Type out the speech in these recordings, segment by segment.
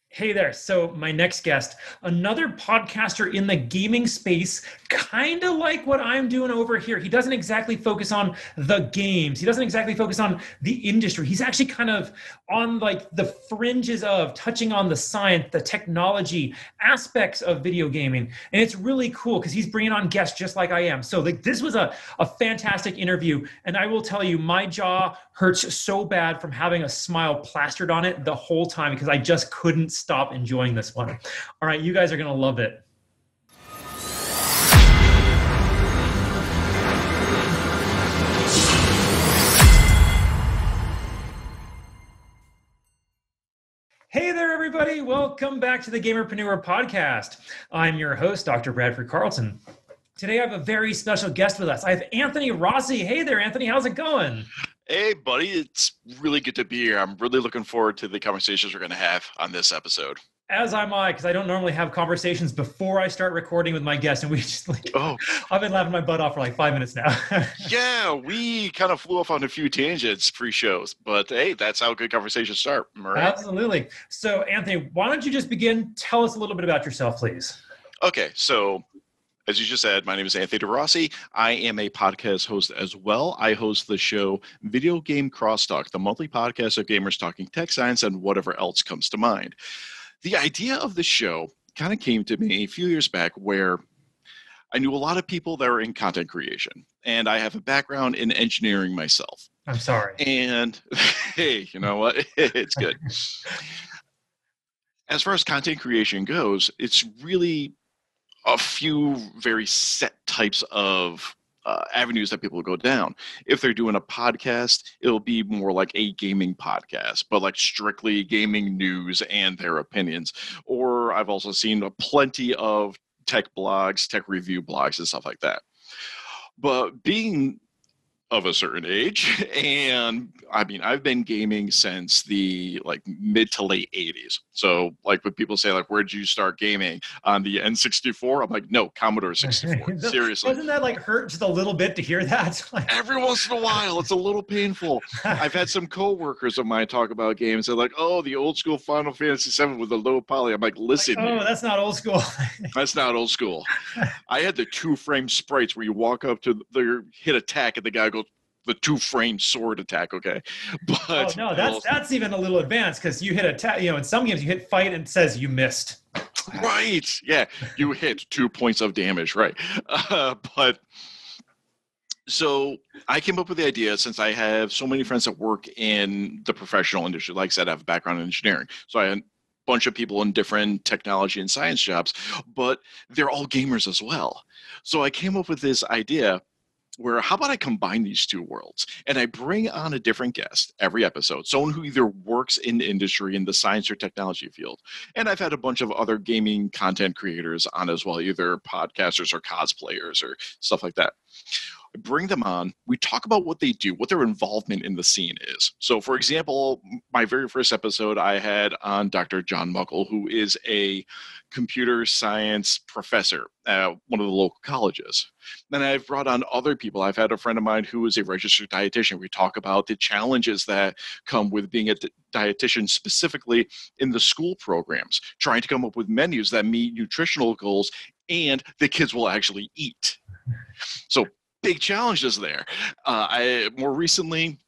Hey there. So, my next guest, another podcaster in the gaming space, kind of like what I'm doing over here. He doesn't exactly focus on the games, he doesn't exactly focus on the industry. He's actually kind of on like the fringes of touching on the science, the technology aspects of video gaming. And it's really cool because he's bringing on guests just like I am. So, like, this was a fantastic interview. And I will tell you, my jaw hurts so bad from having a smile plastered on it the whole time because I just couldn't stop enjoying this one. All right, you guys are going to love it. Hey there, everybody. Welcome back to the Gamerpreneur podcast. I'm your host, Dr. Bradford Carlton. Today, I have a very special guest with us. I have Anthony Rossi. Hey there, Anthony. How's it going? Hey, buddy. It's really good to be here. I'm really looking forward to the conversations we're going to have on this episode. As am I, because I don't normally have conversations before I start recording with my guests, and we just I've been laughing my butt off for like 5 minutes now. Yeah, we kind of flew off on a few tangents pre-shows, but hey, that's how good conversations start, right? Absolutely. So, Anthony, why don't you just begin? Tell us a little bit about yourself, please. Okay, so as you just said, my name is Anthony Rossi. I am a podcast host as well. I host the show Videogame Crosstalk, the monthly podcast of gamers talking tech science and whatever else comes to mind. The idea of the show kind of came to me a few years back where I knew a lot of people that were in content creation, and I have a background in engineering myself. I'm sorry. And hey, you know what? It's good. As far as content creation goes, it's really a few very set types of avenues that people go down. If they're doing a podcast, it'll be more like a gaming podcast, but like strictly gaming news and their opinions. Or I've also seen plenty of tech blogs, tech review blogs, and stuff like that. But being of a certain age, and I mean, I've been gaming since the like mid to late 80s. So like when people say like, where'd you start gaming? On the N64? I'm like, no, Commodore 64. Seriously. Doesn't that like hurt just a little bit to hear that? Every once in a while, it's a little painful. I've had some coworkers of mine talk about games. They're like, oh, the old school Final Fantasy VII with the low poly. I'm like, listen. Oh, that's not old school. That's not old school. I had the 2-frame sprites where you walk up to hit attack and the guy goes, the 2-frame sword attack, okay? But no, that's even a little advanced because you hit attack. You know, in some games you hit fight and it says you missed. Right? Yeah, you hit 2 points of damage, right? But so I came up with the idea since I have so many friends that work in the professional industry. Like I said, I have a background in engineering, so I had a bunch of people in different technology and science jobs, but they're all gamers as well. So I came up with this idea where how about I combine these two worlds and I bring on a different guest every episode, someone who either works in the industry in the science or technology field. And I've had a bunch of other gaming content creators on as well, either podcasters or cosplayers or stuff like that. I bring them on, we talk about what they do, what their involvement in the scene is. So for example, my very first episode I had on Dr. John Muckle, who is a computer science professor at one of the local colleges. Then I've brought on other people. I've had a friend of mine who is a registered dietitian. We talk about the challenges that come with being a dietitian, specifically in the school programs, trying to come up with menus that meet nutritional goals and the kids will actually eat. So big challenges there. More recently,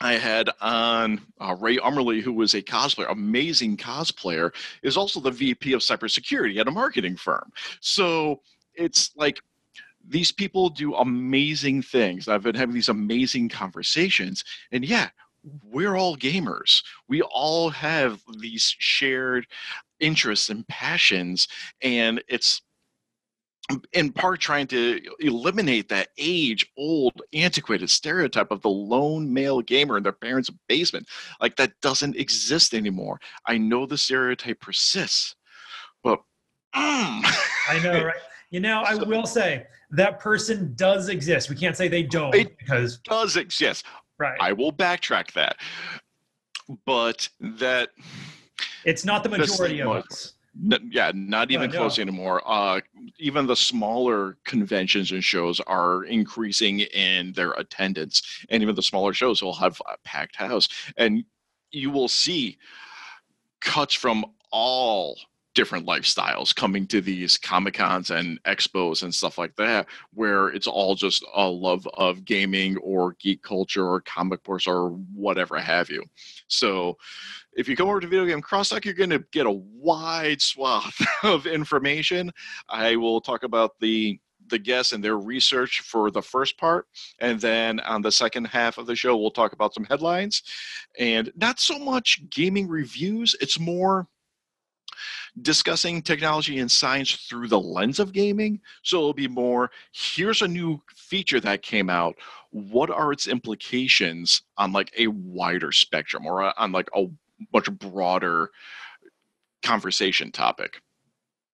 I had on Ray Ummerly, who was a cosplayer, amazing cosplayer, is also the VP of cybersecurity at a marketing firm. So it's like these people do amazing things. I've been having these amazing conversations. And yeah, we're all gamers. We all have these shared interests and passions. And it's in part trying to eliminate that age-old, antiquated stereotype of the lone male gamer in their parents' basement. Like, that doesn't exist anymore. I know the stereotype persists, but I know, right? You know, I will say that person does exist. We can't say they don't. It because does exist. Right. I will backtrack that. But that... It's not the majority of us. Yeah, not even close anymore. Even the smaller conventions and shows are increasing in their attendance, and even the smaller shows will have a packed house. And you will see cuts from all different lifestyles coming to these Comic-Cons and expos and stuff like that, where it's all just a love of gaming or geek culture or comic books or whatever have you. So if you come over to Video Game Crosstalk, you're going to get a wide swath of information. I will talk about the guests and their research for the first part, and then on the second half of the show, we'll talk about some headlines and not so much gaming reviews. It's more discussing technology and science through the lens of gaming. So it'll be more, here's a new feature that came out. What are its implications on like a wider spectrum or on like a much broader conversation topic?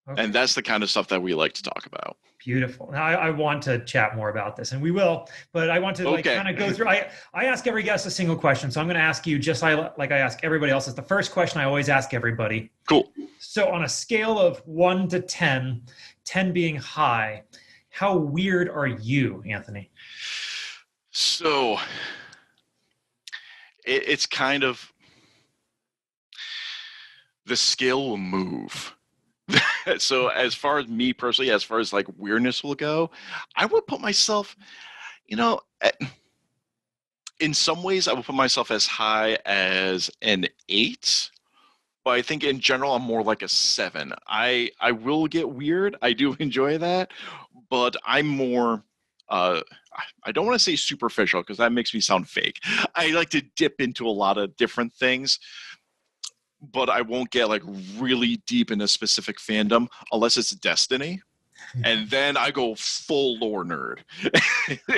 Okay. And that's the kind of stuff that we like to talk about. Beautiful. Now I want to chat more about this, and we will, but I want to like kind of go through. I ask every guest a single question, so I'm going to ask you just like I ask everybody else. It's the first question I always ask everybody. Cool. So on a scale of 1 to 10, 10 being high, how weird are you, Anthony? So it's kind of, the scale will move. So as far as me personally, as far as like weirdness will go, I would put myself, in some ways I would put myself as high as an 8, but I think in general I'm more like a 7. I will get weird. I do enjoy that, but I'm more, I don't want to say superficial because that makes me sound fake. I like to dip into a lot of different things, but I won't get like really deep in a specific fandom unless it's Destiny. And then I go full lore nerd.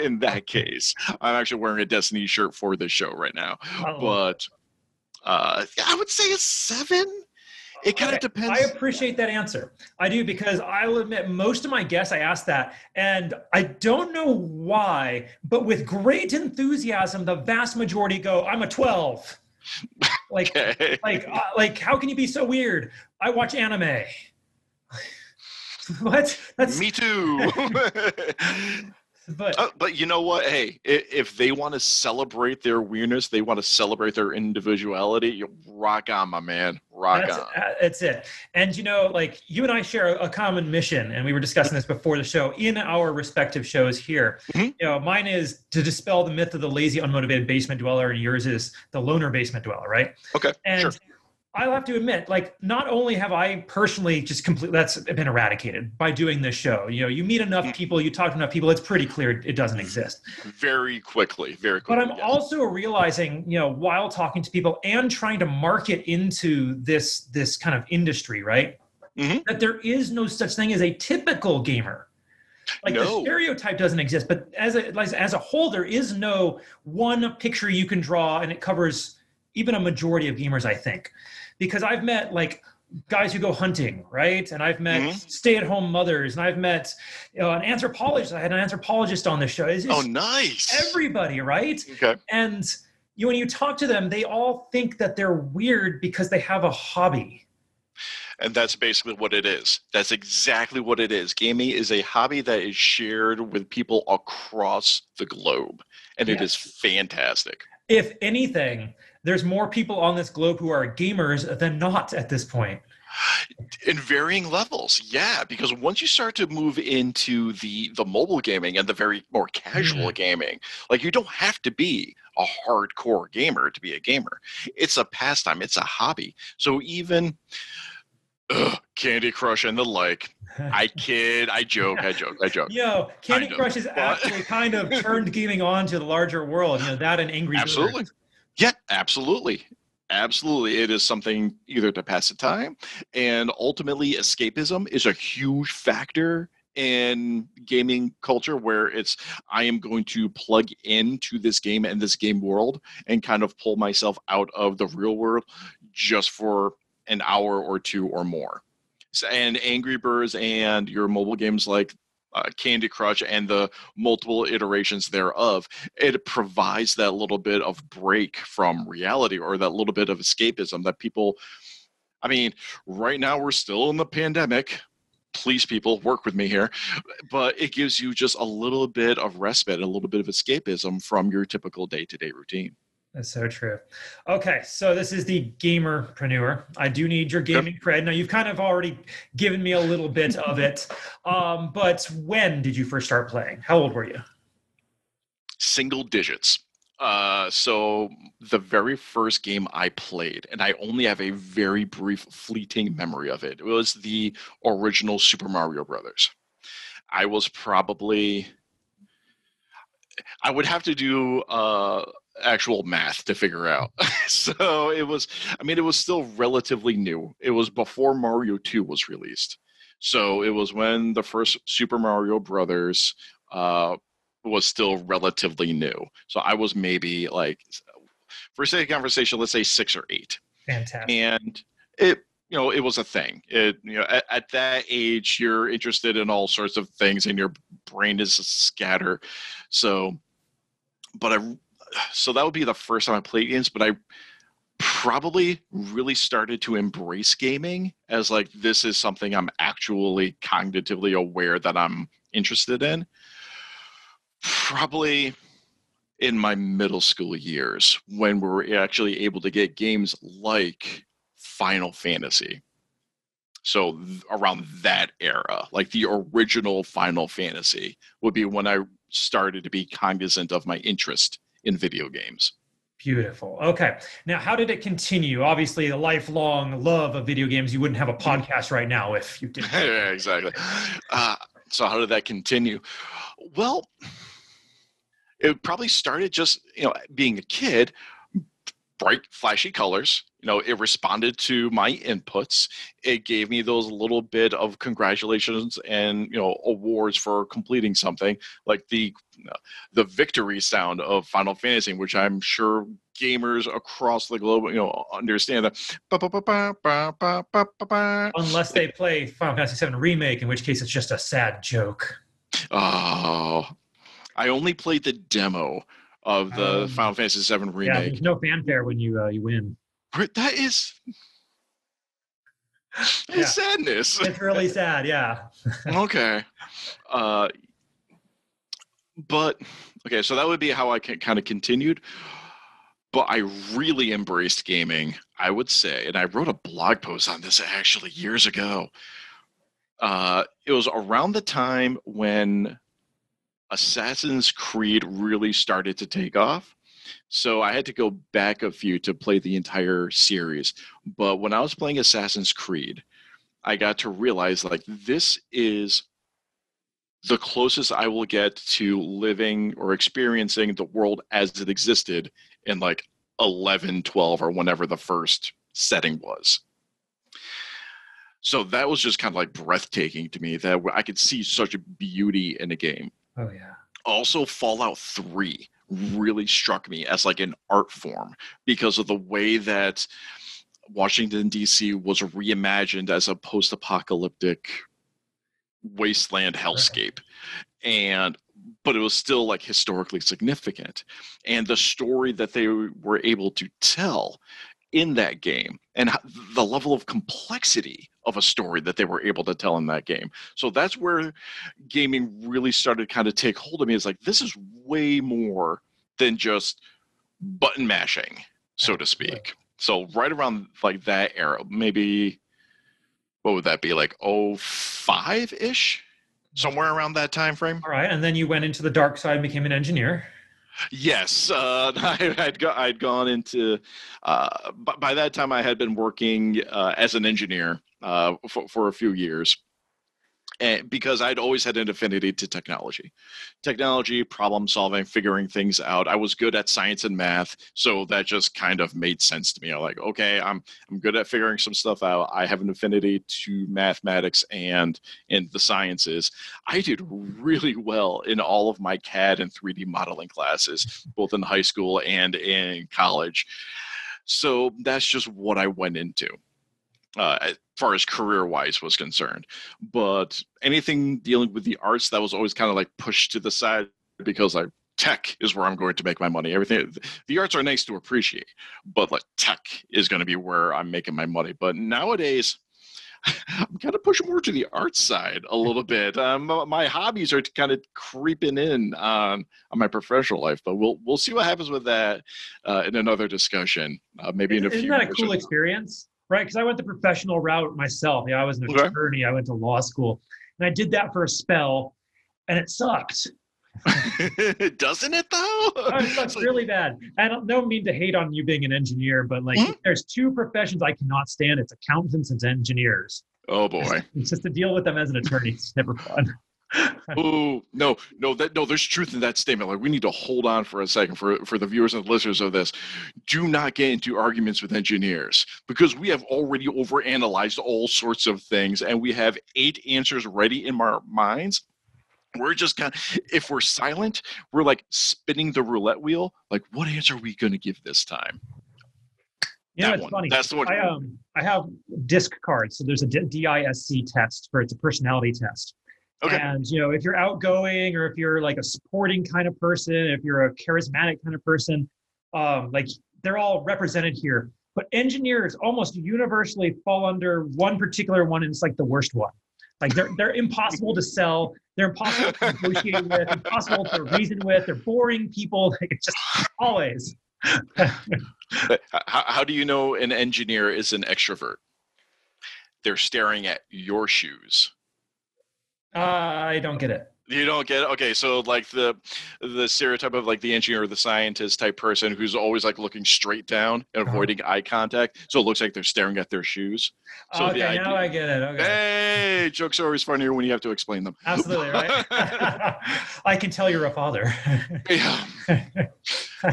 In that case, I'm actually wearing a Destiny shirt for this show right now. But I would say a 7. It kind of depends. I appreciate that answer. I do, because I will admit most of my guests I ask that, and I don't know why, but with great enthusiasm, the vast majority go, I'm a 12. Like, okay. like, how can you be so weird? I watch anime. What? That's me too. But you know what? Hey, if they want to celebrate their weirdness, they want to celebrate their individuality, you rock on, my man. Rock on. That's it. And like you and I share a common mission, and we were discussing this before the show in our respective shows here. Mm-hmm. Mine is to dispel the myth of the lazy, unmotivated basement dweller, and yours is the loner basement dweller, right? Okay. And sure. I'll have to admit, like, not only have I personally just that's been eradicated by doing this show. You meet enough people, you talk to enough people, it's pretty clear it doesn't exist. Very quickly. But I'm also realizing, while talking to people and trying to market into this kind of industry, right? Mm-hmm. That there is no such thing as a typical gamer. Like the stereotype doesn't exist, but as a whole, there is no one picture you can draw, and it covers even a majority of gamers, I think. Because I've met like guys who go hunting, right? And I've met stay-at-home mothers, and I've met an anthropologist. I had an anthropologist on the show. It's nice. Everybody, right? Okay. And when you talk to them, they all think that they're weird because they have a hobby. And that's basically what it is. That's exactly what it is. Gaming is a hobby that is shared with people across the globe. And it is fantastic. If anything, there's more people on this globe who are gamers than not at this point. In varying levels, yeah. Because once you start to move into the mobile gaming and the very more casual gaming, like you don't have to be a hardcore gamer to be a gamer. It's a pastime. It's a hobby. So even Candy Crush and the like. I kid. I joke. Candy Crush is actually kind of turned gaming on to the larger world. That and Angry Birds. Absolutely. Yeah, absolutely. Absolutely. It is something either to pass the time, and ultimately escapism is a huge factor in gaming culture, where I am going to plug into this game and this game world and kind of pull myself out of the real world just for an hour or two or more. And Angry Birds and your mobile games like Candy Crush and the multiple iterations thereof, it provides that little bit of break from reality, or that little bit of escapism that people, right now we're still in the pandemic. Please, people, work with me here. But it gives you just a little bit of respite, a little bit of escapism from your typical day-to-day routine. That's so true. Okay, so this is the gamerpreneur. I do need your Okay. gaming cred. Now, you've kind of already given me a little bit of it, but when did you first start playing? How old were you? Single digits. So the very first game I played, and I only have a very brief, fleeting memory of it, was the original Super Mario Brothers. I was probably, I would have to do actual math to figure out. So it was, I mean, it was still relatively new. It was before Mario 2 was released. So it was when the first Super Mario Brothers was still relatively new. So I was maybe like, for sake of conversation, let's say 6 or 8. Fantastic. And it, it was a thing. At that age, you're interested in all sorts of things and your brain is scatter. So, so that would be the first time I played games, but I probably really started to embrace gaming as like, this is something I'm actually cognitively aware that I'm interested in. Probably in my middle school years when we were actually able to get games like Final Fantasy. So around that era, like the original Final Fantasy would be when I started to be cognizant of my interest in video games. Beautiful. Okay. Now, how did it continue? Obviously, a lifelong love of video games. You wouldn't have a podcast right now if you didn't. Yeah, exactly. So how did that continue? Well, it probably started just, being a kid, bright, flashy colors. It responded to my inputs. It gave me those little bit of congratulations and, awards for completing something, like the victory sound of Final Fantasy, which I'm sure gamers across the globe, understand that. Unless they play Final Fantasy VII Remake, in which case it's just a sad joke. Oh, I only played the demo of the Final Fantasy VII Yeah, Remake. there's no fanfare when you win. That is Yeah. sadness. It's really sad, yeah. Okay. But, okay, so that would be how I kind of continued. But I really embraced gaming, I would say. And I wrote a blog post on this actually years ago. It was around the time when Assassin's Creed really started to take off. So I had to go back a few to play the entire series. But when I was playing Assassin's Creed, I got to realize, like, this is the closest I will get to living or experiencing the world as it existed in like 11, 12, or whenever the first setting was. So that was just kind of like breathtaking to me, that I could see such a beauty in a game. Oh, yeah. Also, Fallout 3 really struck me as like an art form because of the way that Washington, D.C. was reimagined as a post-apocalyptic wasteland hellscape. But it was still like historically significant. And the story that they were able to tell in that game and the level of complexity of a story that they were able to tell in that game. So that's where gaming really started to kind of take hold of me. It's like, this is way more than just button mashing, so to speak. So right around like that era, maybe, what would that be, like 05-ish? Somewhere around that time frame. All right, and then you went into the dark side and became an engineer. Yes, I'd gone into. By that time, I had been working as an engineer for a few years, and because I'd always had an affinity to technology, problem solving, figuring things out. I was good at science and math, so that just kind of made sense to me. I'm like, okay, I'm good at figuring some stuff out. I have an affinity to mathematics and in the sciences. I did really well in all of my CAD and 3D modeling classes, both in high school and in college. So that's just what I went into. As far as career-wise was concerned. But anything dealing with the arts, that was always kind of like pushed to the side because tech is where I'm going to make my money. Everything, the arts are nice to appreciate, but like tech is going to be where I'm making my money. But nowadays, I'm kind of pushing more to the art side a little bit. My hobbies are kind of creeping in on my professional life, but we'll see what happens with that in another discussion, maybe in a Isn't few that a years. cool experience? Right? Because I went the professional route myself. I was an Okay. attorney. I went to law school, and I did that for a spell, and it sucked. Doesn't it though? It sucks really bad. I don't mean to hate on you being an engineer, but like, there's two professions I cannot stand. It's accountants and engineers. Oh boy. It's just to deal with them as an attorney. It's never fun. Oh no! There's truth in that statement. Like, we need to hold on for a second for the viewers and listeners of this. Do not get into arguments with engineers, because we have already overanalyzed all sorts of things, and we have 8 answers ready in our minds. We're just kind of, if we're silent, we're like spinning the roulette wheel. Like, what answer are we going to give this time? You know, it's funny. That's the one. I have DISC cards. So there's a DISC test it's a personality test. Okay. And, you know, if you're outgoing, or if you're like a supporting kind of person, if you're a charismatic kind of person, like, they're all represented here. But engineers almost universally fall under one particular one, and it's like the worst one. Like, they're impossible to sell. They're impossible to negotiate with, impossible to reason with. They're boring people. Like, it's just always. How do you know an engineer is an extrovert? They're staring at your shoes. I don't get it. You don't get it? Okay, so like the stereotype of like the engineer or the scientist type person who's always like looking straight down and avoiding eye contact, so it looks like they're staring at their shoes. So okay, now I get it. Okay. Hey, jokes are always funnier when you have to explain them. Absolutely, right? I can tell you're a father. Yeah.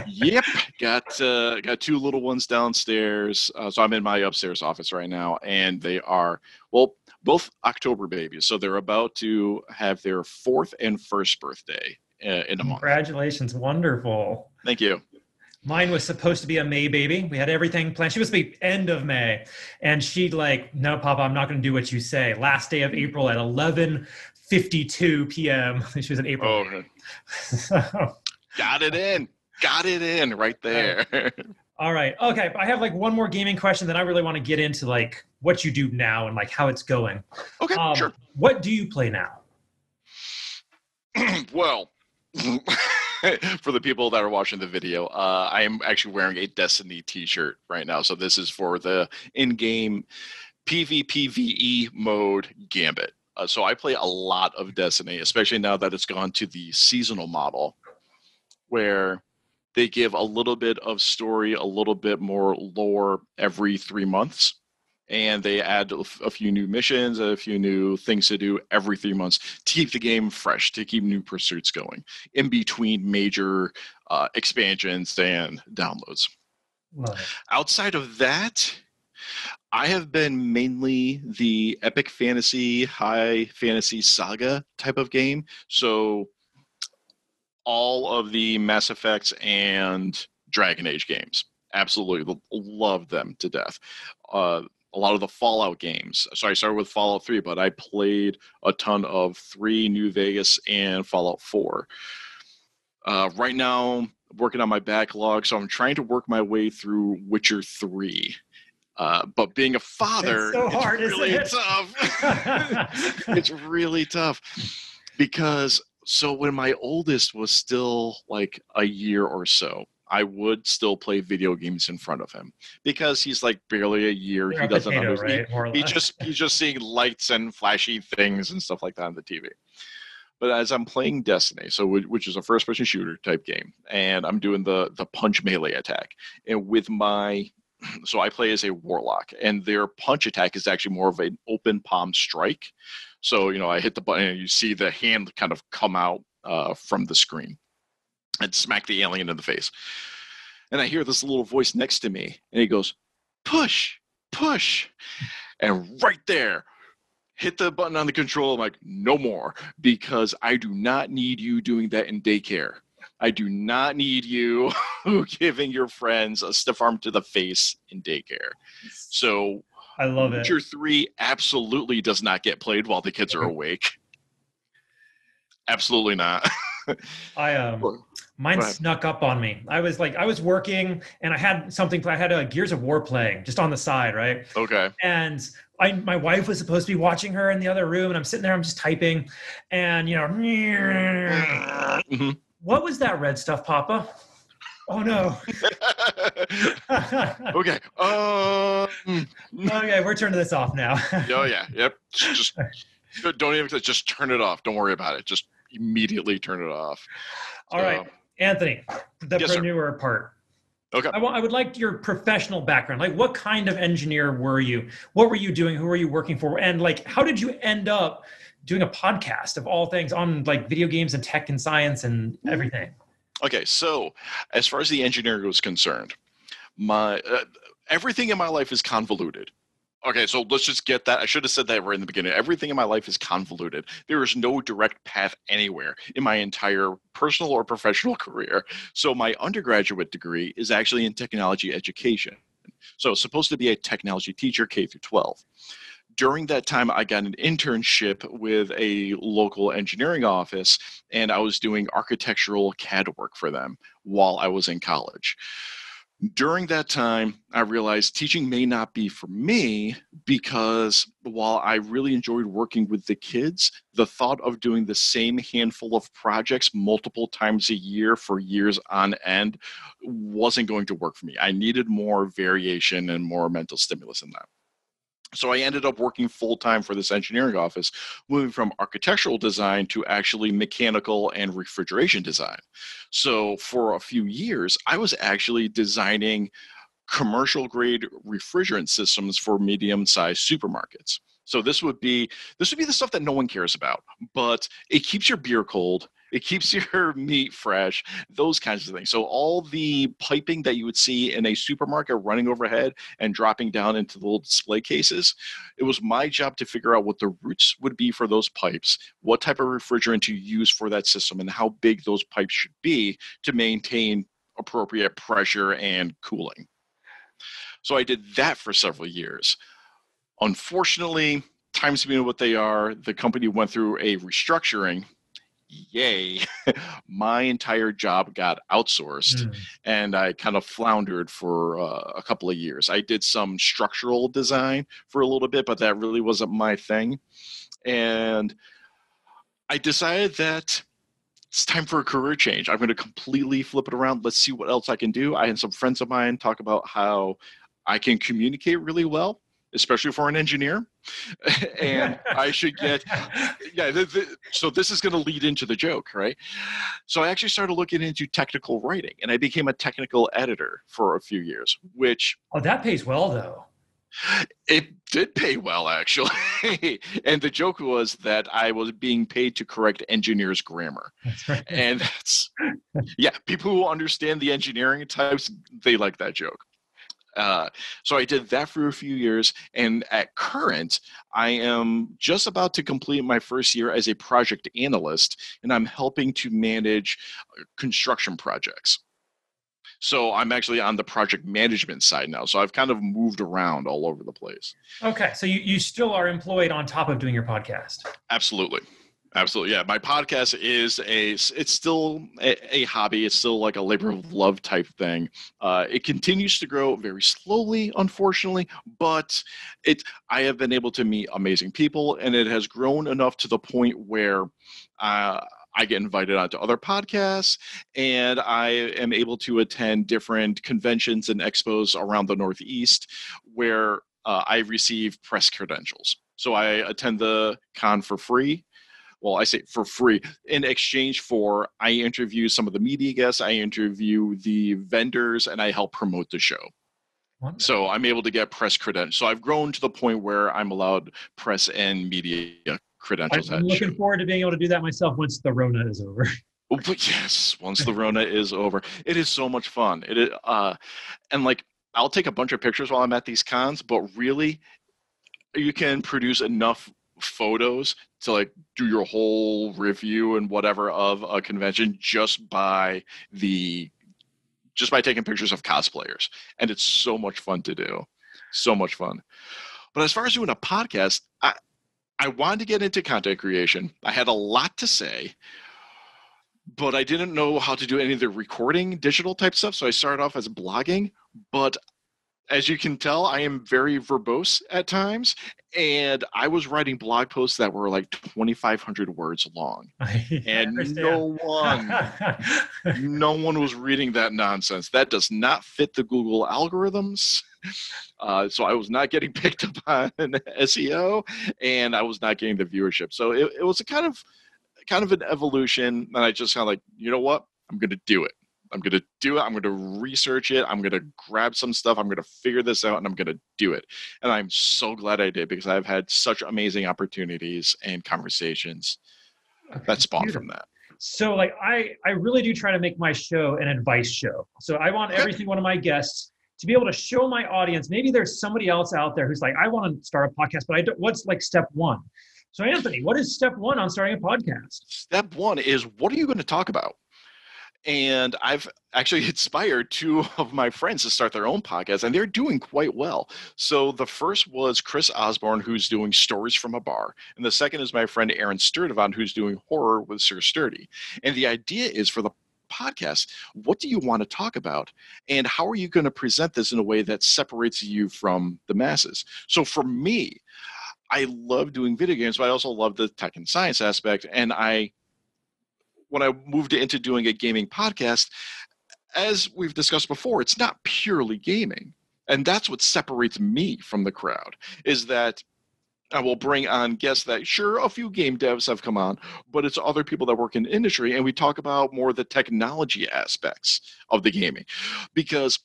Yep. Got 2 little ones downstairs. So I'm in my upstairs office right now, and they are, well, both October babies. So they're about to have their 4th and 1st birthday in a month. Congratulations. Wonderful. Thank you. Mine was supposed to be a May baby. We had everything planned. She was supposed to be end of May. And she'd like, no, Papa, I'm not going to do what you say. Last day of April at 11:52 p.m. She was in April. Oh, okay. So. Got it in right there. All right. Okay. I have like one more gaming question. Then I really want to get into like what you do now and like how it's going. Okay, sure. What do you play now? Well, for the people that are watching the video, I am actually wearing a Destiny t-shirt right now. So this is for the in-game PvPvE mode Gambit. So I play a lot of Destiny, especially now that it's gone to the seasonal model, where they give a little bit of story, a little bit more lore every 3 months. And they add a few new missions, a few new things to do every 3 months to keep the game fresh, to keep new pursuits going in between major expansions and downloads. Outside of that, I have been mainly the epic fantasy, high fantasy saga type of game. So all of the Mass Effects and Dragon Age games, absolutely love them to death. A lot of the Fallout games. So I started with Fallout 3, but I played a ton of 3, New Vegas, and Fallout 4. Right now, I'm working on my backlog, so I'm trying to work my way through Witcher 3. But being a father, it's so hard, it's really tough. It's really tough. Because, so when my oldest was still like a year or so, I would still play video games in front of him because he's like barely a year. You're he doesn't understand. Right? He's just seeing lights and flashy things and stuff like that on the TV. But as I'm playing Destiny, so which is a first-person shooter type game, and I'm doing the punch melee attack, and with so I play as a warlock, and their punch attack is actually more of an open palm strike. So I hit the button and you see the hand kind of come out from the screen and smack the alien in the face. And I hear this little voice next to me, and he goes, push, push. And right there, hit the button on the control. I'm like, no more, because I do not need you doing that in daycare. I do not need you giving your friends a stiff arm to the face in daycare. So I love it. Witcher 3 absolutely does not get played while the kids are awake. Absolutely not. Mine Go ahead. snuck up on me. I was working and I had a Gears of War playing just on the side, right? Okay. And my wife was supposed to be watching her in the other room, and I'm sitting there, I'm just typing, and Mhm. what was that red stuff, Papa? Oh no. Okay. Okay, we're turning this off now. Oh yeah. Yep. Just don't even just turn it off. Don't worry about it. Just immediately turn it off. All right, So, Anthony, the yes, sir. preneur part. Okay. I would like your professional background. Like, what kind of engineer were you? What were you doing? Who were you working for? And like, how did you end up doing a podcast of all things on like video games and tech and science and everything? Okay. So, as far as the engineering was concerned, my everything in my life is convoluted. Okay, so let's just get that. I should have said that right in the beginning. Everything in my life is convoluted. There is no direct path anywhere in my entire personal or professional career. So my undergraduate degree is actually in technology education. So it's supposed to be a technology teacher, K through 12. During that time, I got an internship with a local engineering office, and I was doing architectural CAD work for them while I was in college. During that time, I realized teaching may not be for me because while I really enjoyed working with the kids, the thought of doing the same handful of projects multiple times a year for years on end wasn't going to work for me. I needed more variation and more mental stimulus in that. So I ended up working full time for this engineering office, moving from architectural design to actually mechanical and refrigeration design. So for a few years, I was actually designing commercial grade refrigerant systems for medium sized supermarkets. So this would be the stuff that no one cares about, but it keeps your beer cold. It keeps your meat fresh, those kinds of things. So all the piping that you would see in a supermarket running overhead and dropping down into the little display cases, it was my job to figure out what the routes would be for those pipes, what type of refrigerant to use for that system, and how big those pipes should be to maintain appropriate pressure and cooling. So I did that for several years. Unfortunately, times being what they are, the company went through a restructuring. Yay. My entire job got outsourced, Hmm. and I kind of floundered for a couple of years. I did some structural design for a little bit, but that really wasn't my thing. And I decided that it's time for a career change. I'm going to completely flip it around. Let's see what else I can do. I had some friends of mine talk about how I can communicate really well, especially for an engineer. And I should get, yeah, so this is going to lead into the joke, right? So I actually started looking into technical writing, and I became a technical editor for a few years, which Oh, that pays well though. it did pay well, actually. And the joke was that I was being paid to correct engineers' grammar. That's right. And that's, yeah, people who understand the engineering types, they like that joke. So I did that for a few years, and at current, I am just about to complete my first year as a project analyst, and I'm helping to manage construction projects. So I'm actually on the project management side now. So I've kind of moved around all over the place. Okay, so you still are employed on top of doing your podcast. Absolutely. Absolutely. Yeah. My podcast it's still a hobby. It's still like a labor of love type thing. It continues to grow very slowly, unfortunately, but I have been able to meet amazing people, and it has grown enough to the point where, I get invited onto other podcasts, and I am able to attend different conventions and expos around the Northeast where I receive press credentials. So I attend the con for free. Well, I say for free in exchange for I interview some of the media guests, I interview the vendors, and I help promote the show. Wonderful. So I'm able to get press credentials. So I've grown to the point where I'm allowed press and media credentials I'm at looking shows. forward to being able to do that myself once the Rona is over. Oh, but yes, once the Rona is over, it is so much fun. It is, and like I'll take a bunch of pictures while I'm at these cons, but really, you can produce enough photos to like do your whole review and whatever of a convention just by taking pictures of cosplayers, and it's so much fun to do, so much fun. But as far as doing a podcast, I wanted to get into content creation. I had a lot to say, but I didn't know how to do any of the recording digital type stuff. So I started off as blogging, but as you can tell, I am very verbose at times, and I was writing blog posts that were like 2,500 words long, I and understand. no one was reading that nonsense. That does not fit the Google algorithms. So I was not getting picked up on SEO, and I was not getting the viewership. So it was a kind of an evolution, and I just kind of like, you know what? I'm going to do it. I'm going to do it. I'm going to research it. I'm going to grab some stuff. I'm going to figure this out, and I'm going to do it. And I'm so glad I did, because I've had such amazing opportunities and conversations that spawned from that. So like I really do try to make my show an advice show. So I want every single one of my guests to be able to show my audience, maybe there's somebody else out there who's like, I want to start a podcast, but I don't, what's like step one? So Anthony, what is step one on starting a podcast? Step one is, what are you going to talk about? And I've actually inspired two of my friends to start their own podcast, and they're doing quite well. So the first was Chris Osborne, who's doing Stories from a Bar. And the second is my friend Aaron Sturdivant, who's doing Horror with Sir Sturdy. And the idea is, for the podcast, what do you want to talk about? And how are you going to present this in a way that separates you from the masses? So for me, I love doing video games, but I also love the tech and science aspect. And when I moved into doing a gaming podcast, as we've discussed before, it's not purely gaming. And that's what separates me from the crowd, is that I will bring on guests that, sure, a few game devs have come on, but it's other people that work in the industry, and we talk about more the technology aspects of the gaming. Because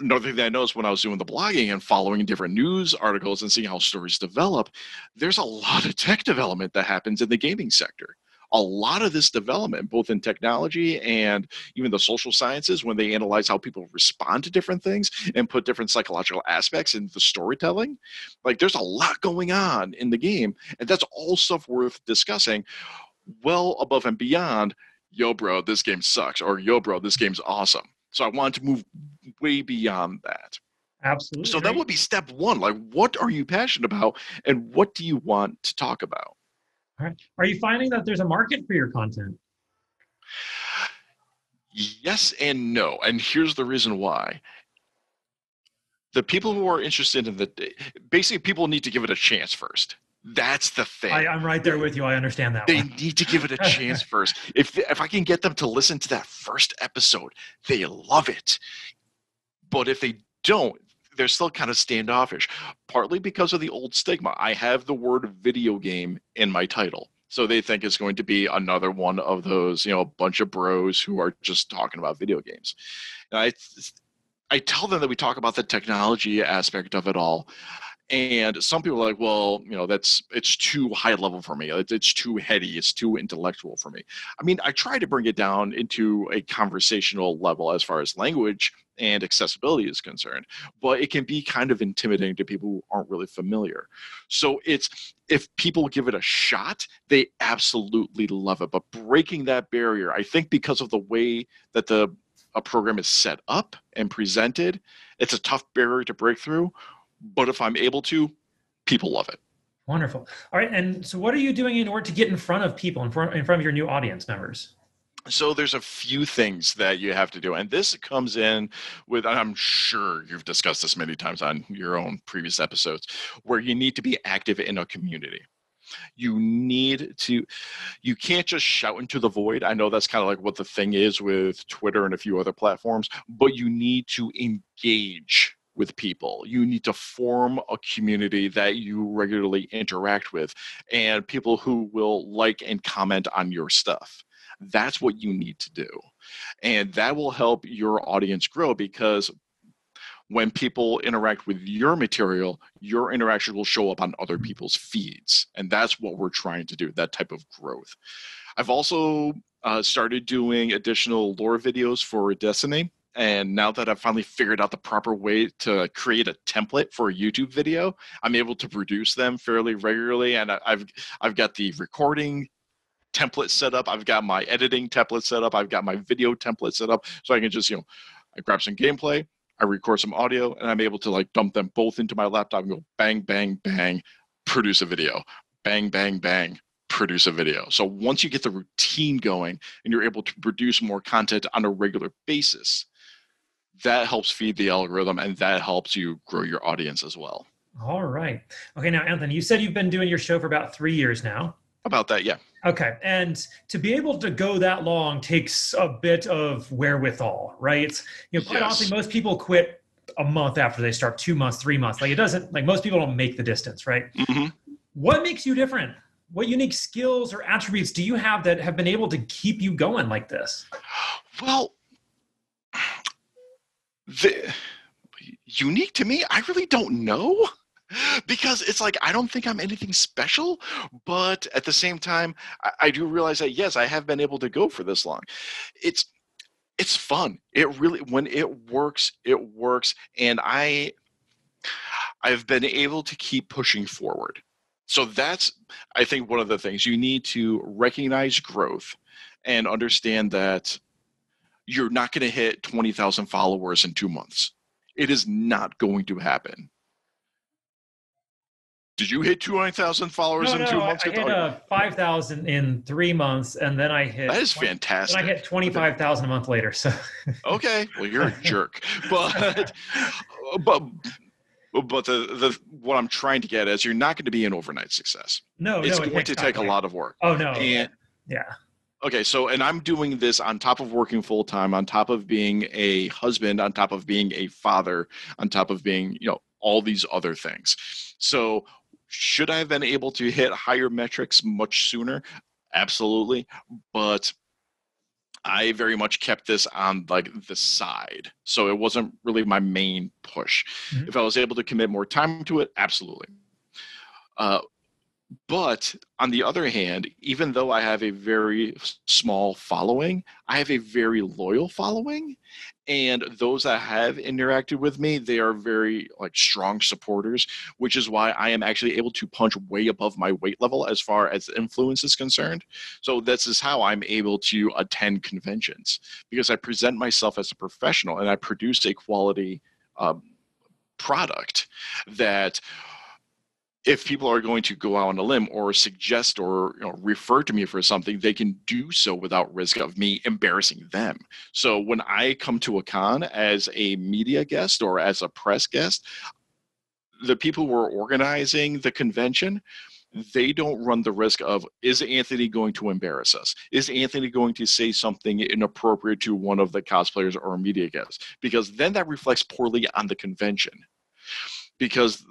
another thing I noticed when I was doing the blogging and following different news articles and seeing how stories develop, there's a lot of tech development that happens in the gaming sector. A lot of this development, both in technology and even the social sciences, when they analyze how people respond to different things and put different psychological aspects in the storytelling, like there's a lot going on in the game, and that's all stuff worth discussing, well above and beyond, yo bro, this game sucks, or yo bro, this game's awesome. So I wanted to move way beyond that. Absolutely. So that would be step one. Like, what are you passionate about, and what do you want to talk about? All right. Are you finding that there's a market for your content? Yes and no. And here's the reason why. The people who are interested in basically people need to give it a chance first. That's the thing. I'm right there with you. I understand that. They need to give it a chance first. If I can get them to listen to that first episode, they love it. But if they don't, they're still kind of standoffish, partly because of the old stigma. I have the word video game in my title, so they think it's going to be another one of those, a bunch of bros who are just talking about video games. And I tell them that we talk about the technology aspect of it all. And some people are like, well, it's too high level for me. It's too heady. It's too intellectual for me. I mean, I try to bring it down into a conversational level as far as language and accessibility is concerned, but it can be kind of intimidating to people who aren't really familiar. So if people give it a shot, they absolutely love it. But breaking that barrier, I think because of the way that a program is set up and presented, it's a tough barrier to break through. But if I'm able to, people love it. Wonderful. All right. And so what are you doing in order to get in front of people, in front of your new audience members? So there's a few things that you have to do. And this comes in with, I'm sure you've discussed this many times on your own previous episodes, where you need to be active in a community. You can't just shout into the void. I know that's kind of like what the thing is with Twitter and a few other platforms, but you need to engage with people. You need to form a community that you regularly interact with, and people who will like and comment on your stuff. That's what you need to do. And that will help your audience grow, because when people interact with your material, your interaction will show up on other people's feeds. And that's what we're trying to do, that type of growth. I've also started doing additional lore videos for Destiny. And now that I've finally figured out the proper way to create a template for a YouTube video, I'm able to produce them fairly regularly. And I've got the recording template set up. I've got my editing template set up. I've got my video template set up. So I can just, I grab some gameplay, I record some audio, and I'm able to dump them both into my laptop and go bang, bang, bang, produce a video. Bang, bang, bang, produce a video. So once you get the routine going and you're able to produce more content on a regular basis, that helps feed the algorithm and that helps you grow your audience as well. All right. Okay, now, Anthony, you said you've been doing your show for about 3 years now. About that, yeah. Okay. And to be able to go that long takes a bit of wherewithal, right? Quite honestly, most people quit a month after they start, 2 months, 3 months. Like, it doesn't, like, most people don't make the distance, right? Mm-hmm. What makes you different? What unique skills or attributes do you have that have been able to keep you going like this? Well, unique to me, I really don't know. Because it's like, I don't think I'm anything special, but at the same time, I do realize that, yes, I have been able to go for this long. It's fun. It really, when it works, and I've been able to keep pushing forward. So that's, I think, one of the things. You need to recognize growth and understand that you're not going to hit 20,000 followers in 2 months. It is not going to happen. Did you hit 200,000 followers in 2 months? I hit 5,000 in 3 months, and then I hit. That is fantastic. And I hit 25,000 a month later. So. Okay, well, you're a jerk, but what I'm trying to get is, you're not going to be an overnight success. It's going to take a lot of work. Oh no. And, yeah. Okay, so, and I'm doing this on top of working full time, on top of being a husband, on top of being a father, on top of being, all these other things. So, should I have been able to hit higher metrics much sooner? Absolutely. But I very much kept this on like the side. So it wasn't really my main push. Mm-hmm. If I was able to commit more time to it, absolutely. But on the other hand, even though I have a very small following, I have a very loyal following. And those that have interacted with me, they are very strong supporters, which is why I am actually able to punch way above my weight level as far as influence is concerned. So this is how I'm able to attend conventions, because I present myself as a professional and I produce a quality product that, if people are going to go out on a limb or suggest or refer to me for something, they can do so without risk of me embarrassing them. So when I come to a con as a media guest or as a press guest, the people who are organizing the convention, they don't run the risk of, is Anthony going to embarrass us? Is Anthony going to say something inappropriate to one of the cosplayers or media guests? Because then that reflects poorly on the convention. Because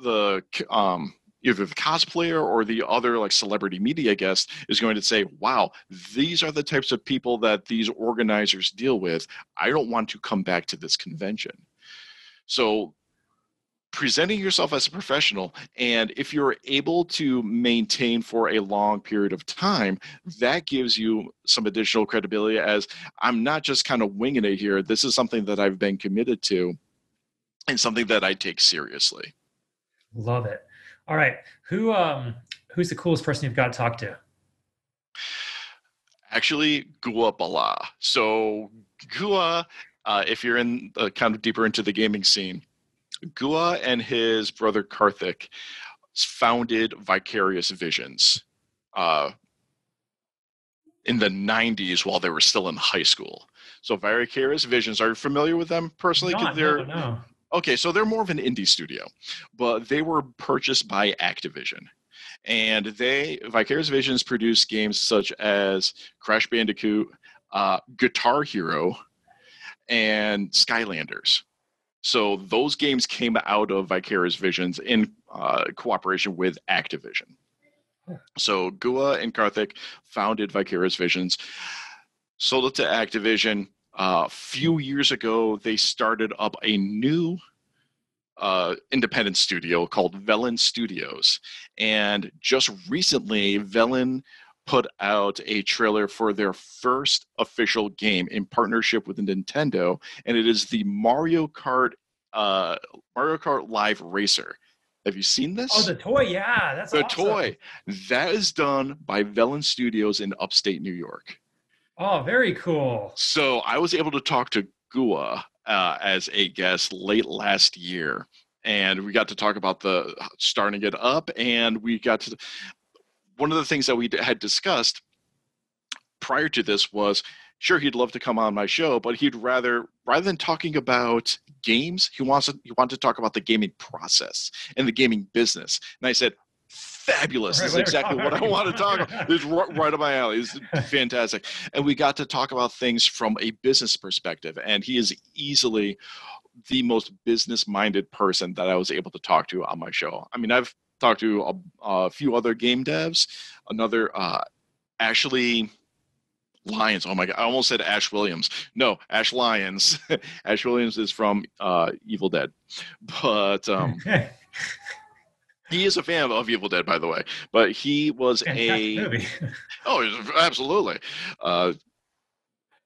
either the cosplayer or the other celebrity media guest is going to say, wow, these are the types of people that these organizers deal with. I don't want to come back to this convention. So presenting yourself as a professional, and if you're able to maintain for a long period of time, that gives you some additional credibility as, I'm not just kind of winging it here. This is something that I've been committed to and something that I take seriously. Love it. All right. Who's the coolest person you've got to talk to? Actually, Gua Bala. So Gua, if you're in kind of deeper into the gaming scene, Gua and his brother Karthik founded Vicarious Visions in the 90s while they were still in high school. So Vicarious Visions, are you familiar with them personally? No. Okay, so they're more of an indie studio, but they were purchased by Activision. And Vicarious Visions produced games such as Crash Bandicoot, Guitar Hero, and Skylanders. So those games came out of Vicarious Visions in cooperation with Activision. So Gua and Karthik founded Vicarious Visions, sold it to Activision. A few years ago, they started up a new independent studio called Velen Studios. And just recently, Velen put out a trailer for their first official game in partnership with Nintendo, and it is the Mario Kart Live Racer. Have you seen this? Oh, the toy, yeah, that's awesome. The toy. That is done by Velen Studios in upstate New York. Oh, very cool. So I was able to talk to Gua as a guest late last year, and we got to talk about the starting it up, and we got to one of the things that we had discussed prior to this was, sure, he'd love to come on my show, but he'd rather than talking about games, he wanted to talk about the gaming process and the gaming business. And I said, fabulous. This is exactly what I want to talk about. It's right up my alley. It's fantastic. And we got to talk about things from a business perspective. And he is easily the most business-minded person that I was able to talk to on my show. I mean, I've talked to a few other game devs, another Ashley Lyons. Oh my God, I almost said Ash Williams. No, Ash Lyons. Ash Williams is from Evil Dead. But he is a fan of Evil Dead, by the way. But he was movie. Oh, absolutely.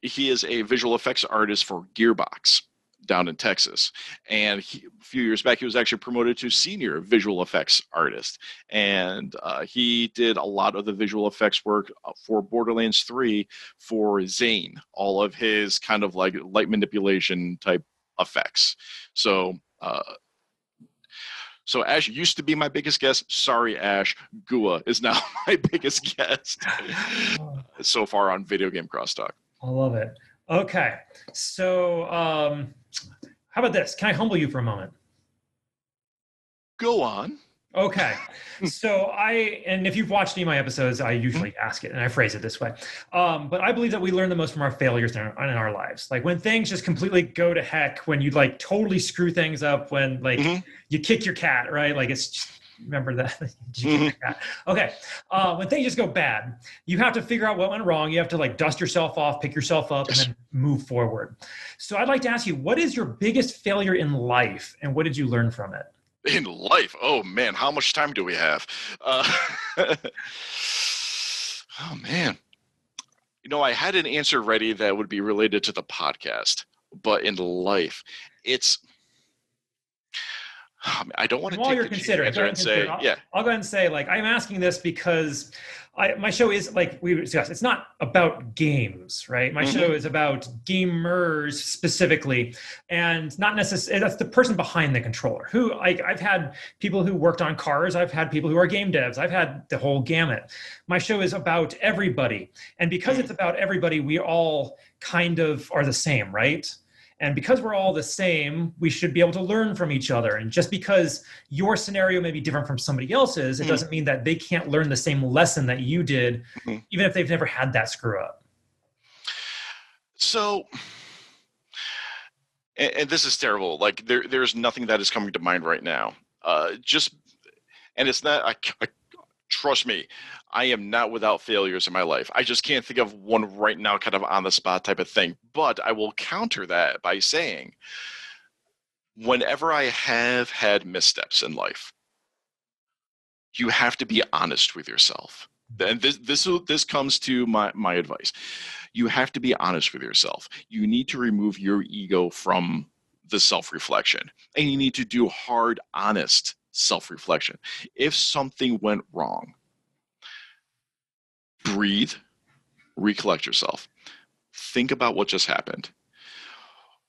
He is a visual effects artist for Gearbox down in Texas. And a few years back, he was actually promoted to senior visual effects artist. And he did a lot of the visual effects work for Borderlands 3 for Zane, all of his kind of like light manipulation type effects. So Ash used to be my biggest guest. Sorry, Ash. Gua is now my biggest guest so far on Video Game Crosstalk. I love it. Okay. So how about this? Can I humble you for a moment? Go on. Okay. So and if you've watched any of my episodes, I usually ask it and I phrase it this way. But I believe that we learn the most from our failures in our lives. Like when things just completely go to heck, when you like totally screw things up, when like you kick your cat, right? Like it's just, remember that? Okay. When things just go bad, you have to figure out what went wrong. You have to like dust yourself off, pick yourself up, and then move forward. So I'd like to ask you, what is your biggest failure in life and what did you learn from it? In life? Oh man, how much time do we have? Oh man. You know, I had an answer ready that would be related to the podcast, but in life, it's I don't want to take the answer and say, yeah. I'll go ahead and say, like, I'm asking this because my show is, like we discussed, it's not about games, right? My show is about gamers specifically, and not necessarily, that's the person behind the controller. Who, I've had people who worked on cars, I've had people who are game devs, I've had the whole gamut. My show is about everybody, and because it's about everybody, we all kind of are the same, right? And because we're all the same, we should be able to learn from each other. And just because your scenario may be different from somebody else's, it doesn't mean that they can't learn the same lesson that you did, even if they've never had that screw up. So, and this is terrible. Like there's nothing that is coming to mind right now. And it's not, trust me, I am not without failures in my life. I just can't think of one right now, kind of on the spot type of thing. But I will counter that by saying, whenever I have had missteps in life, you have to be honest with yourself. And this comes to my advice. You have to be honest with yourself. You need to remove your ego from the self-reflection. And you need to do hard, honest self-reflection. If something went wrong, breathe, recollect yourself. Think about what just happened.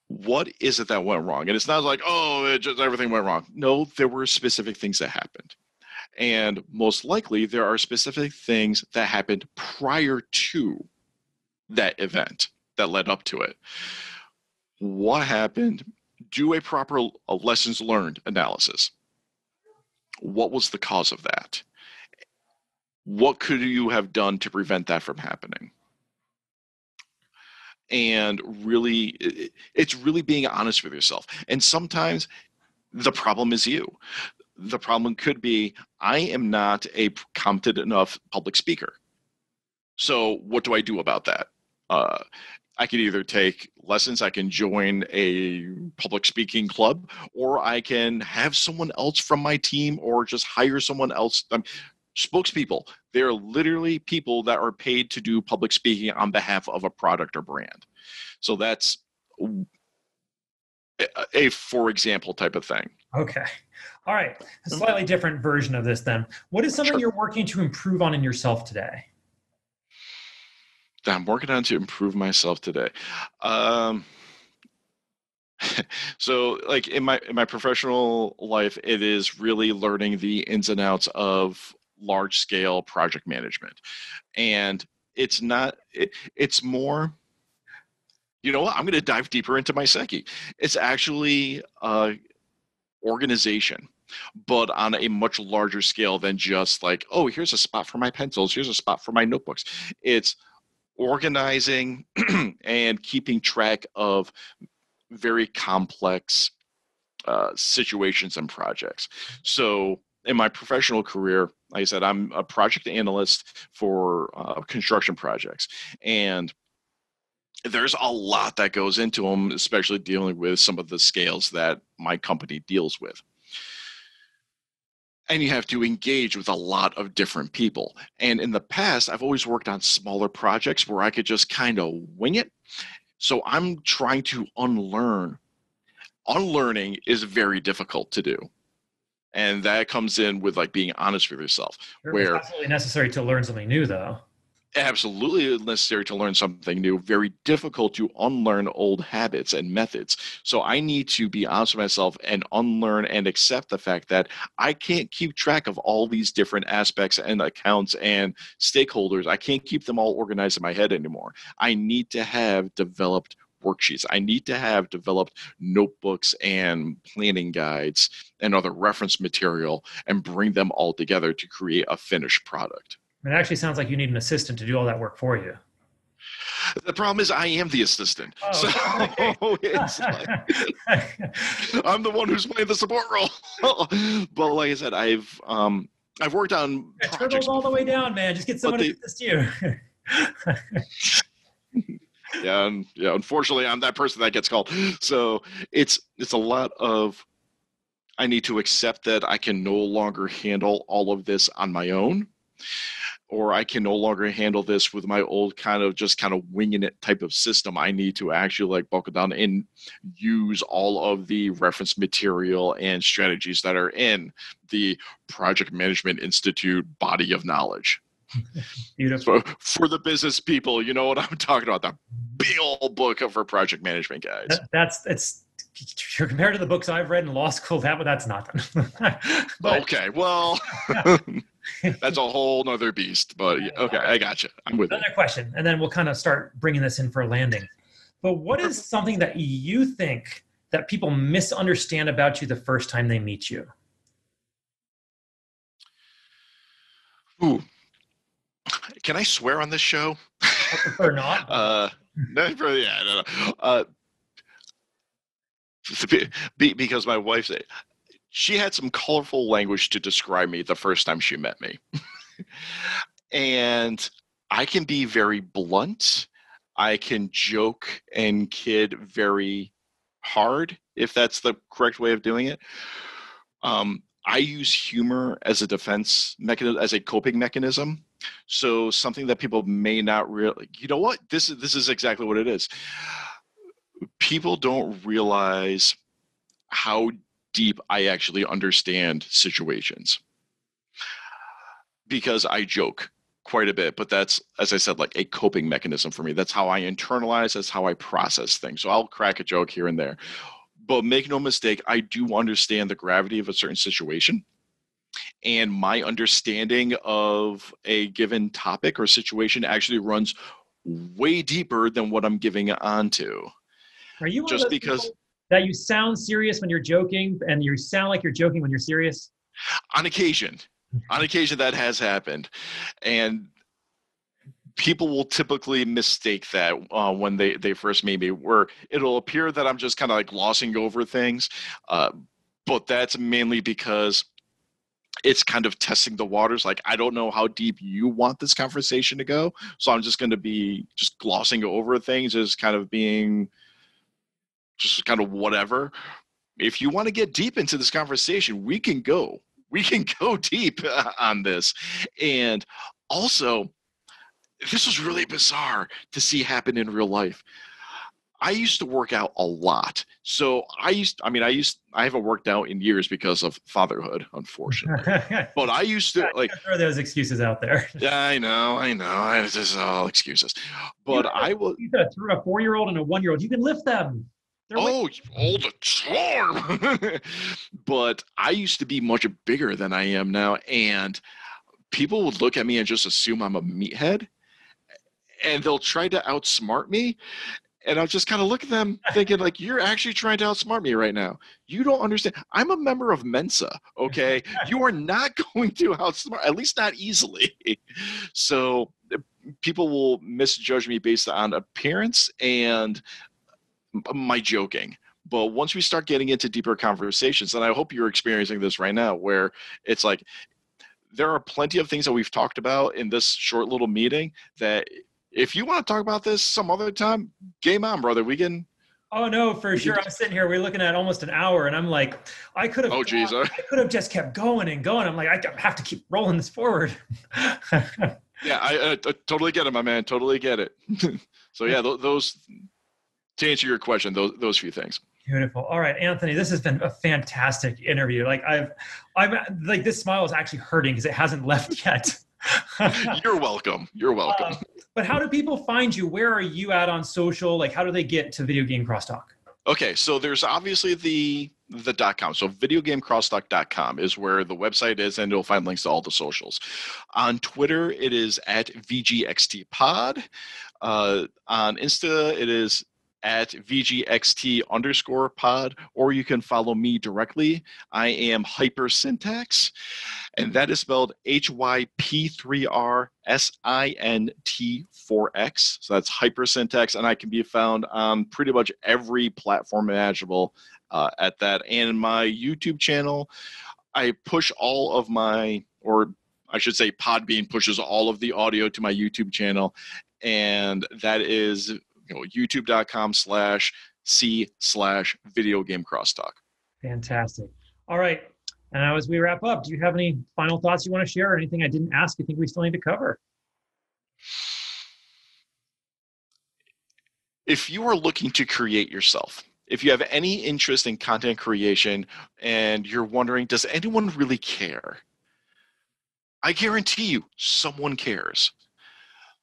What is it that went wrong? And it's not like, oh, everything went wrong. No, there were specific things that happened. And most likely, there are specific things that happened prior to that event that led up to it. What happened? Do a proper lessons learned analysis. What was the cause of that? What could you have done to prevent that from happening? And really, it's really being honest with yourself. And sometimes the problem is you. The problem could be, I am not a competent enough public speaker. So what do I do about that? I could either take lessons, I can join a public speaking club, or I can have someone else from my team, or just hire someone else. Spokespeople, they're literally people that are paid to do public speaking on behalf of a product or brand. So that's a for example type of thing. Okay. All right. A slightly different version of this then. What is something you're working to improve on in yourself today? That I'm working on to improve myself today. So like in my professional life, it is really learning the ins and outs of large scale project management. And it's more, you know what, I'm going to dive deeper into my psyche. It's actually organization, but on a much larger scale than just like, oh, here's a spot for my pencils, here's a spot for my notebooks. It's organizing and keeping track of very complex situations and projects. So in my professional career, like I said, I'm a project analyst for construction projects. And there's a lot that goes into them, especially dealing with some of the scales that my company deals with. And you have to engage with a lot of different people. And in the past, I've always worked on smaller projects where I could just kind of wing it. So I'm trying to unlearn. Unlearning is very difficult to do. And that comes in with like being honest with yourself. Sure, it's Where absolutely necessary to learn something new, though. absolutely necessary to learn something new, very difficult to unlearn old habits and methods. So I need to be honest with myself and unlearn and accept the fact that I can't keep track of all these different aspects and accounts and stakeholders. I can't keep them all organized in my head anymore. I need to have developed worksheets. I need to have developed notebooks and planning guides and other reference material and bring them all together to create a finished product. It actually sounds like you need an assistant to do all that work for you. The problem is I am the assistant. Oh, so okay. it's like, I'm the one who's playing the support role. But like I said, I've worked on projects all the way down, man. Just get someone to assist you. Yeah, unfortunately, I'm that person that gets called. So it's a lot of, I need to accept that I can no longer handle all of this on my own, or I can no longer handle this with my old kind of winging it type of system. I need to actually like buckle down and use all of the reference material and strategies that are in the Project Management Institute body of knowledge. Beautiful. For the business people, you know what I'm talking about, the big old book for project management guys. It's compared to the books I've read in law school, that's nothing. Okay, well, that's a whole nother beast, but okay, I got you. I'm with another question, and then we'll kind of start bringing this in for a landing. But what is something that you think that people misunderstand about you the first time they meet you? Ooh. Can I swear on this show? I prefer not. Because my wife said she had some colorful language to describe me the first time she met me. And I can be very blunt. I can joke and kid very hard, if that's the correct way of doing it. I use humor as a defense mechanism, as a coping mechanism. So something that people may not really, you know what? This is exactly what it is. People don't realize how deep I actually understand situations, because I joke quite a bit, but that's, as I said, like a coping mechanism for me. That's how I internalize, that's how I process things. So I'll crack a joke here and there. But make no mistake, I do understand the gravity of a certain situation. And my understanding of a given topic or situation actually runs way deeper than what I'm giving onto. Are you just because that you sound serious when you're joking and you sound like you're joking when you're serious? On occasion that has happened. And people will typically mistake that when they first meet me, where it'll appear that I'm just kind of like glossing over things. But that's mainly because it's kind of testing the waters. Like, I don't know how deep you want this conversation to go. So I'm just going to be just glossing over things as kind of being just kind of whatever. If you want to get deep into this conversation, we can go deep on this. And also, this was really bizarre to see happen in real life. I used to work out a lot. So I haven't worked out in years because of fatherhood, unfortunately. But I used to throw those excuses out there. Yeah, I know. It's just all excuses. But you could have threw a 4-year-old and a 1-year-old. You can lift them. All the time. But I used to be much bigger than I am now. And people would look at me and just assume I'm a meathead, and they'll try to outsmart me. And I'll just kind of look at them thinking, like, you're actually trying to outsmart me right now. You don't understand. I'm a member of Mensa, okay? You are not going to outsmart, at least not easily. So people will misjudge me based on appearance and my joking. But once we start getting into deeper conversations, and I hope you're experiencing this right now, where it's like there are plenty of things that we've talked about in this short little meeting that if you want to talk about this some other time, game on, brother. We can. Oh no, for sure. I'm sitting here. We're looking at almost an hour, and I'm like, I could have. Oh geez, I could have just kept going and going. I'm like, I have to keep rolling this forward. Yeah, I totally get it, my man. Totally get it. So yeah, those to answer your question, those few things. Beautiful. All right, Anthony, this has been a fantastic interview. Like I'm like, this smile is actually hurting because it hasn't left yet. You're welcome. You're welcome. But how do people find you? Where are you at on social? Like, how do they get to Videogame Crosstalk? Okay, so there's obviously the .com. So videogamecrosstalk.com is where the website is, and you'll find links to all the socials. On Twitter, it is at VGXTpod. On Insta, it is at VGXT_pod, or you can follow me directly. I am Hypersyntax, and that is spelled HYP3RSINT4X. So that's Hypersyntax, and I can be found on pretty much every platform imaginable at that. And my YouTube channel, I push all of my, or I should say Podbean pushes all of the audio to my YouTube channel, and that is youtube.com/C/Videogame Crosstalk. Fantastic. All right. And as we wrap up, do you have any final thoughts you want to share, or anything I didn't ask you think we still need to cover? If you are looking to create yourself, if you have any interest in content creation and you're wondering, does anyone really care? I guarantee you someone cares.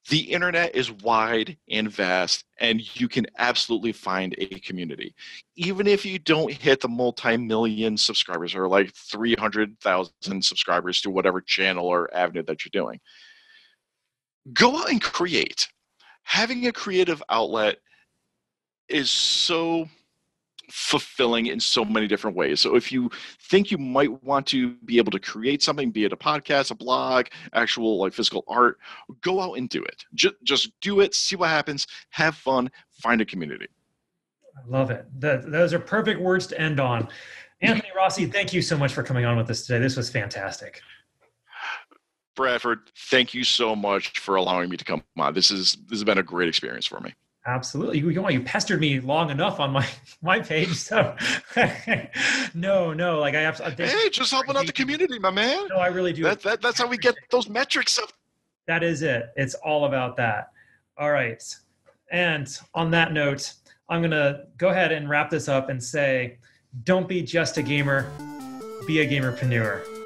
The internet is wide and vast, and you can absolutely find a community. Even if you don't hit the multi-million subscribers or like 300,000 subscribers to whatever channel or avenue that you're doing, go out and create. Having a creative outlet is so fulfilling in so many different ways. So if you think you might want to be able to create something, be it a podcast, a blog, actual like physical art, go out and do it. Just do it, see what happens, have fun, find a community. I love it. Those are perfect words to end on. Anthony Rossi, thank you so much for coming on with us today. This was fantastic. Bradford, thank you so much for allowing me to come on. This has been a great experience for me. Absolutely. You pestered me long enough on my page. So no, like I absolutely. Hey, just helping out the community, my man. No, I really do. That's how we get those metrics up. That is it. It's all about that. All right. And on that note, I'm going to go ahead and wrap this up and say, don't be just a gamer, be a gamerpreneur.